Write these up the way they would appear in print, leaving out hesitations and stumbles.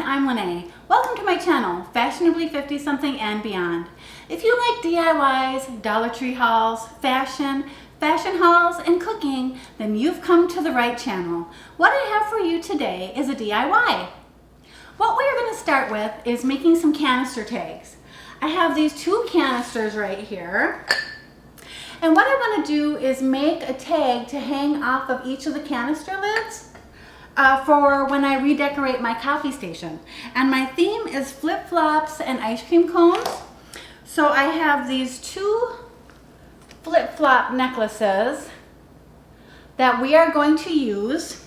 I'm Lene. Welcome to my channel, Fashionably 50-something and beyond. If you like DIYs, Dollar Tree hauls, fashion hauls, and cooking, then you've come to the right channel. What I have for you today is a DIY. What we're going to start with is making some canister tags. I have these two canisters right here. And what I want to do is make a tag to hang off of each of the canister lids for when I redecorate my coffee station. And my theme is flip-flops and ice cream cones. So I have these two flip-flop necklaces that we are going to use.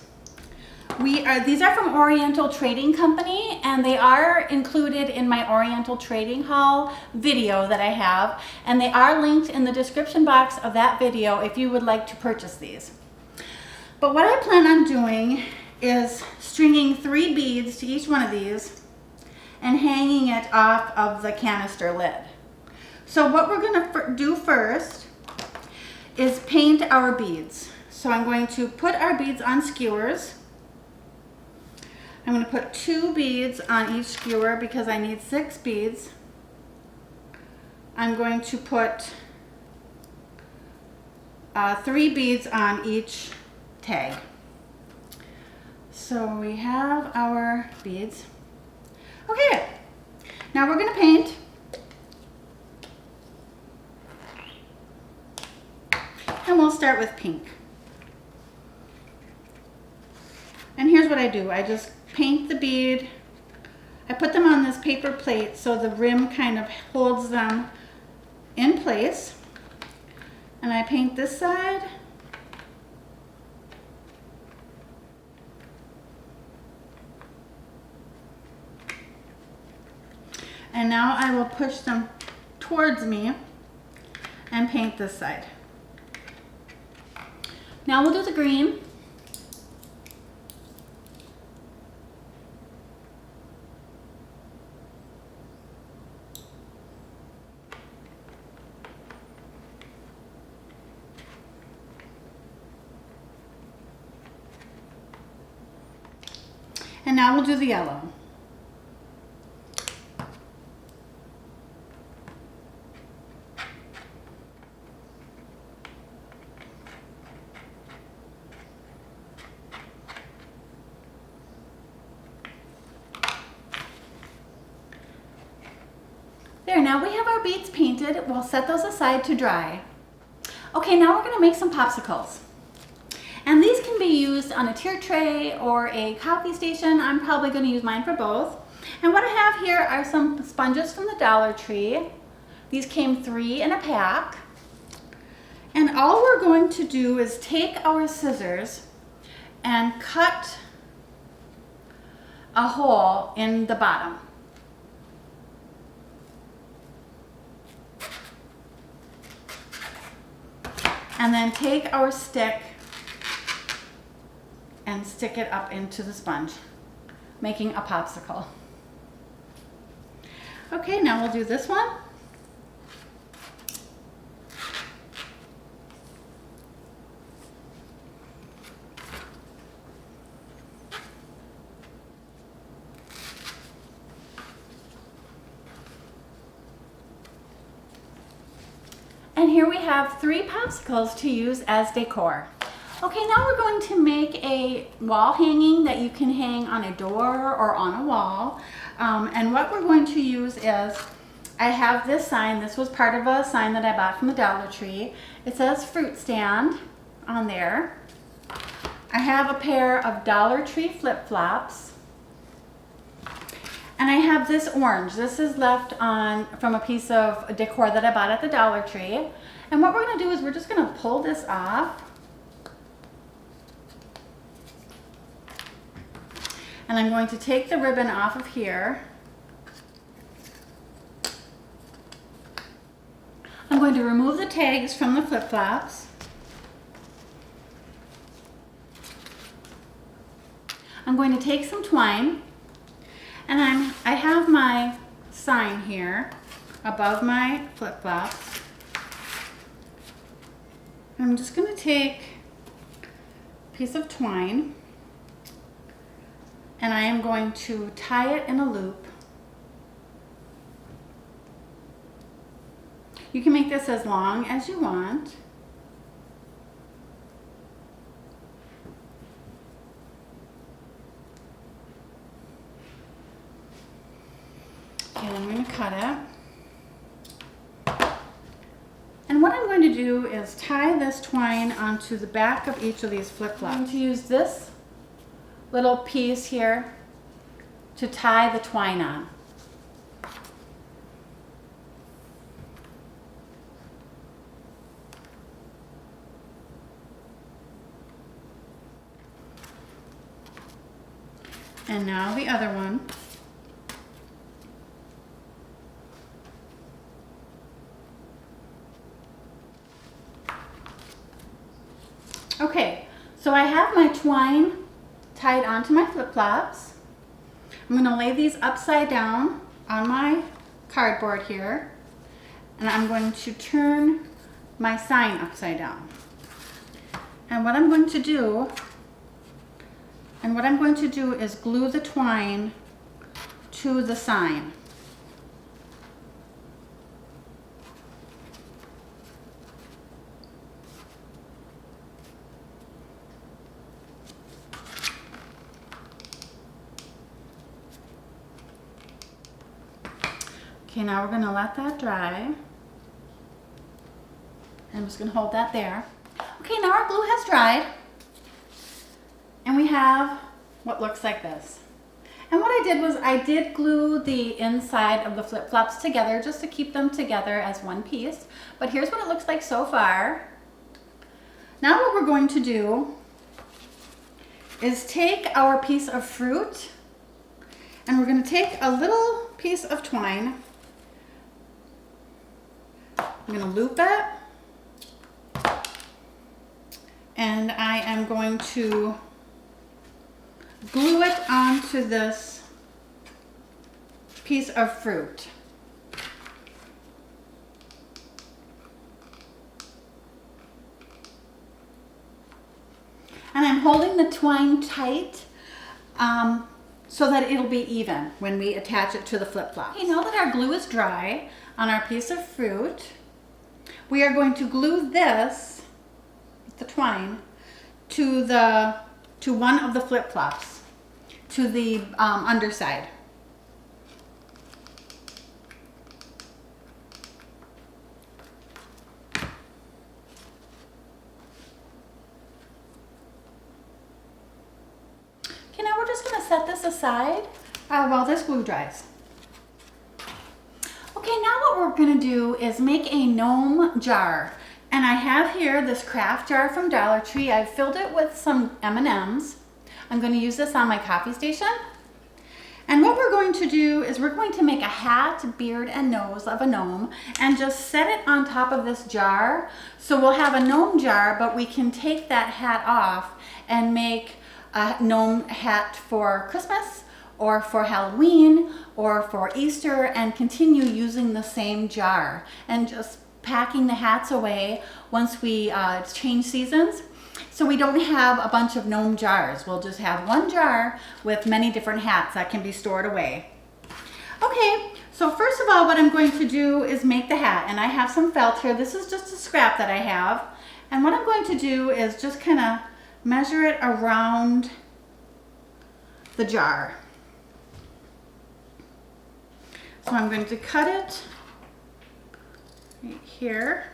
These are from Oriental Trading Company, and they are included in my Oriental Trading Haul video that I have, and they are linked in the description box of that video if you would like to purchase these. But what I plan on doing is stringing 3 beads to each one of these and hanging it off of the canister lid. So what we're going to do first is paint our beads. So I'm going to put our beads on skewers. I'm going to put 2 beads on each skewer because I need 6 beads. I'm going to put 3 beads on each tag. So we have our beads. Okay, now we're going to paint. And we'll start with pink. And here's what I do. I just paint the bead. I put them on this paper plate so the rim kind of holds them in place. And I paint this side. And now I will push them towards me and paint this side. Now we'll do the green. And now we'll do the yellow. There, now we have our beads painted. We'll set those aside to dry. Okay, now we're going to make some popsicles. And these can be used on a tier tray or a coffee station. I'm probably going to use mine for both. And what I have here are some sponges from the Dollar Tree. These came 3 in a pack. And all we're going to do is take our scissors and cut a hole in the bottom. And then take our stick and stick it up into the sponge, making a popsicle. Okay, now we'll do this one. And here we have 3 popsicles to use as decor. Okay, now we're going to make a wall hanging that you can hang on a door or on a wall. And what we're going to use is, I have this sign. This was part of a sign that I bought from the Dollar Tree. It says fruit stand on there. I have a pair of Dollar Tree flip-flops. And I have this orange. This is left on from a piece of decor that I bought at the Dollar Tree. And what we're going to do is we're just going to pull this off. And I'm going to take the ribbon off of here. I'm going to remove the tags from the flip-flops. I'm going to take some twine. And I have my sign here above my flip-flops. I'm just going to take a piece of twine and I am going to tie it in a loop. You can make this as long as you want. Okay, then I'm going to cut it. And what I'm going to do is tie this twine onto the back of each of these flip-flops. I'm going to use this little piece here to tie the twine on. And now the other one. Okay, so I have my twine tied onto my flip-flops. I'm going to lay these upside down on my cardboard here, and I'm going to turn my sign upside down. And what I'm going to do is glue the twine to the sign. Okay, now we're going to let that dry. I'm just going to hold that there. Okay, now our glue has dried. And we have what looks like this. And what I did was I did glue the inside of the flip-flops together just to keep them together as one piece. But here's what it looks like so far. Now what we're going to do is take our piece of fruit, and we're going to take a little piece of twine. I'm going to loop it, and I am going to glue it onto this piece of fruit. And I'm holding the twine tight so that it'll be even when we attach it to the flip-flop. Okay, now that our glue is dry on our piece of fruit, we are going to glue this, the twine, to one of the flip-flops, to the underside. Okay, now we're just going to set this aside while this glue dries. Okay, now what we're going to do is make a gnome jar. And I have here this craft jar from Dollar Tree. I've filled it with some M&Ms. I'm going to use this on my coffee station. And what we're going to do is we're going to make a hat, beard, and nose of a gnome and just set it on top of this jar. So we'll have a gnome jar, but we can take that hat off and make a gnome hat for Christmas, or for Halloween, or for Easter, and continue using the same jar and just packing the hats away once we change seasons. So we don't have a bunch of gnome jars. We'll just have one jar with many different hats that can be stored away. Okay, so first of all, what I'm going to do is make the hat. And I have some felt here. This is just a scrap that I have. And what I'm going to do is just kind of measure it around the jar. So I'm going to cut it right here.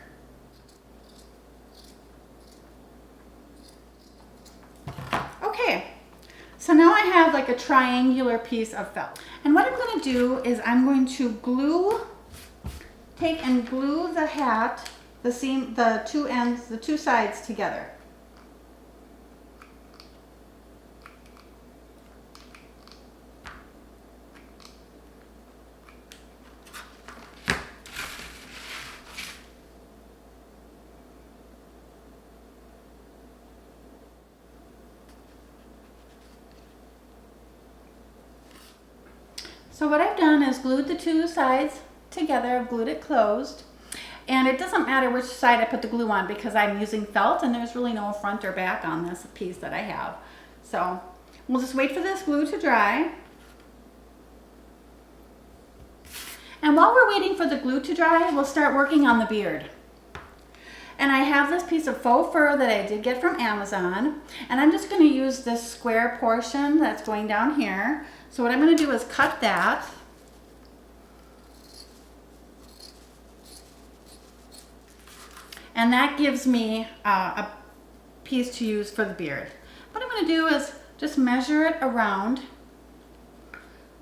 Okay, so now I have like a triangular piece of felt. And what I'm going to do is I'm going to take and glue the hat, the seam, the two ends, the two sides together. So what I've done is glued the two sides together. I've glued it closed. And it doesn't matter which side I put the glue on because I'm using felt and there's really no front or back on this piece that I have. So We'll just wait for this glue to dry. And while we're waiting for the glue to dry, we'll start working on the beard. And I have this piece of faux fur that I did get from Amazon, and I'm just going to use this square portion that's going down here. So what I'm going to do is cut that. And that gives me a piece to use for the beard. What I'm going to do is just measure it around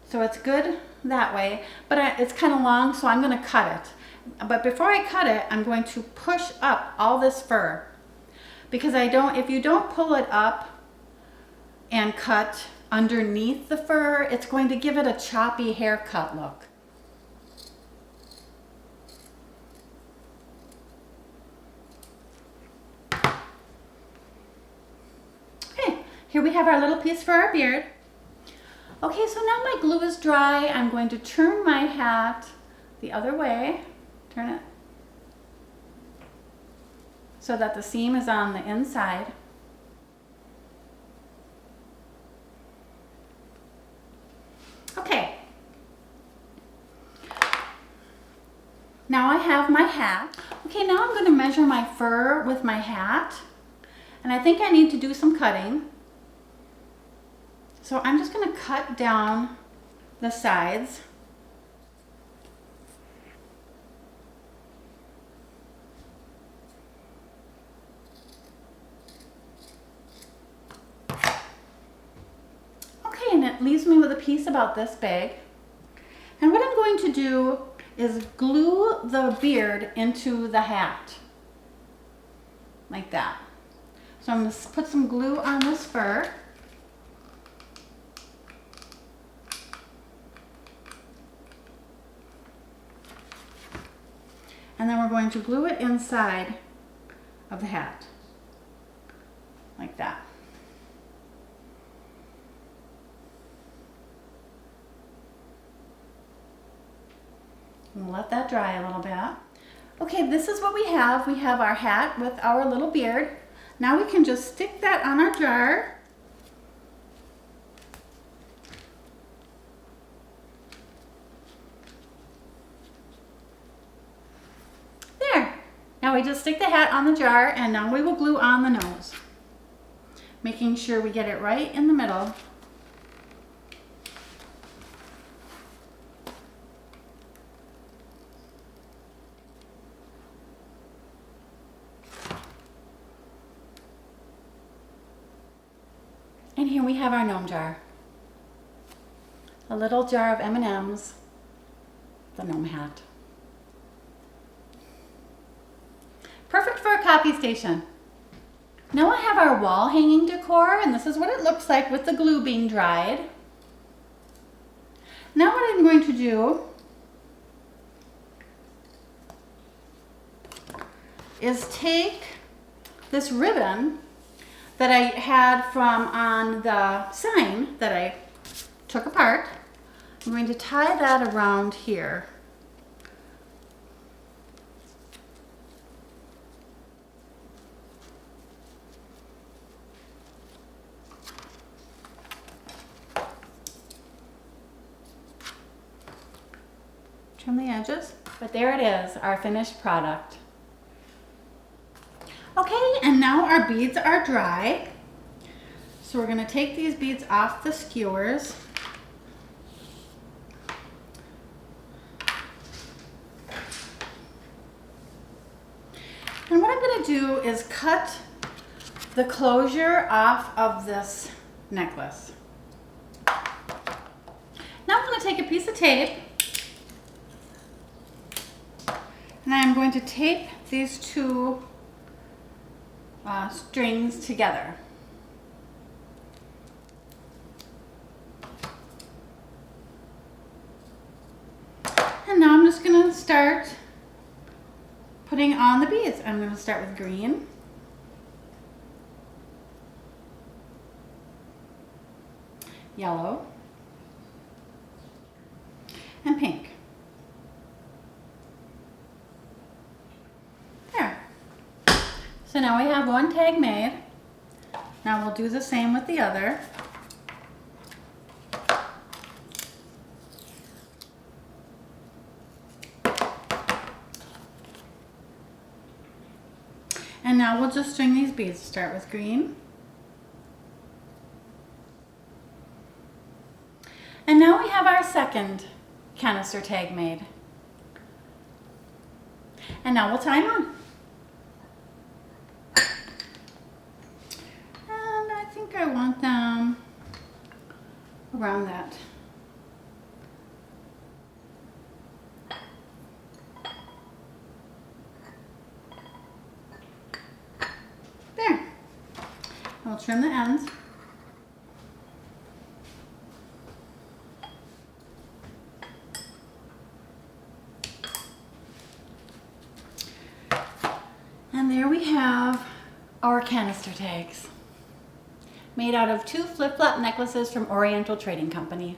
so it's good that way, but it's kind of long, so I'm going to cut it. But before I cut it, I'm going to push up all this fur, because if you don't pull it up and cut underneath the fur, it's going to give it a choppy haircut look. Okay, here we have our little piece for our beard. Okay, so now my glue is dry. I'm going to turn my hat the other way. Turn it so that the seam is on the inside. Okay. Now I have my hat. Okay, now I'm going to measure my fur with my hat. And I think I need to do some cutting. So I'm just going to cut down the sides. Okay, and it leaves me with a piece about this big. And what I'm going to do is glue the beard into the hat. Like that. So I'm going to put some glue on this fur. And then we're going to glue it inside of the hat, like that. And we'll let that dry a little bit. Okay, this is what we have. We have our hat with our little beard. Now we can just stick that on our jar. Now we just stick the hat on the jar, and now we will glue on the nose, making sure we get it right in the middle. And here we have our gnome jar. A little jar of M&Ms, the gnome hat. Perfect for a copy station. Now I have our wall hanging decor, and this is what it looks like with the glue being dried. Now what I'm going to do is take this ribbon that I had from on the sign that I took apart. I'm going to tie that around here. Trim the edges, but there it is, our finished product. Okay, and now our beads are dry. So we're going to take these beads off the skewers. And what I'm going to do is cut the closure off of this necklace. Now I'm going to take a piece of tape, and I'm going to tape these two strings together. And now I'm just going to start putting on the beads. I'm going to start with green. Yellow. And pink. There. So now we have one tag made. Now we'll do the same with the other. Now we'll just string these beads. Start with green. And now we have our second canister tag made. And now we'll tie them on. And I think I want them around that. There. I'll trim the ends. And there we have our canister tags, made out of 2 flip-flop necklaces from Oriental Trading Company.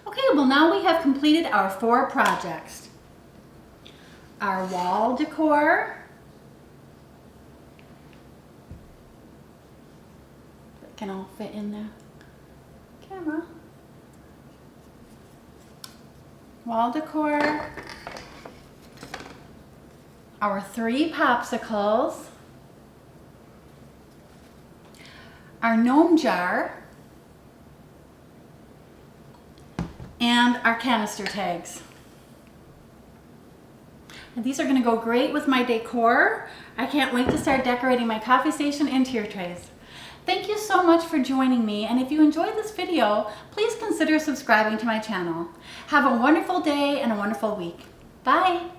Okay, well now we have completed our 4 projects. Our wall decor, that can all fit in the camera. Wall decor, our 3 popsicles, our gnome jar, and our canister tags. And these are going to go great with my decor. I can't wait to start decorating my coffee station and tier trays. Thank you so much for joining me, and if you enjoyed this video, please consider subscribing to my channel. Have a wonderful day and a wonderful week. Bye!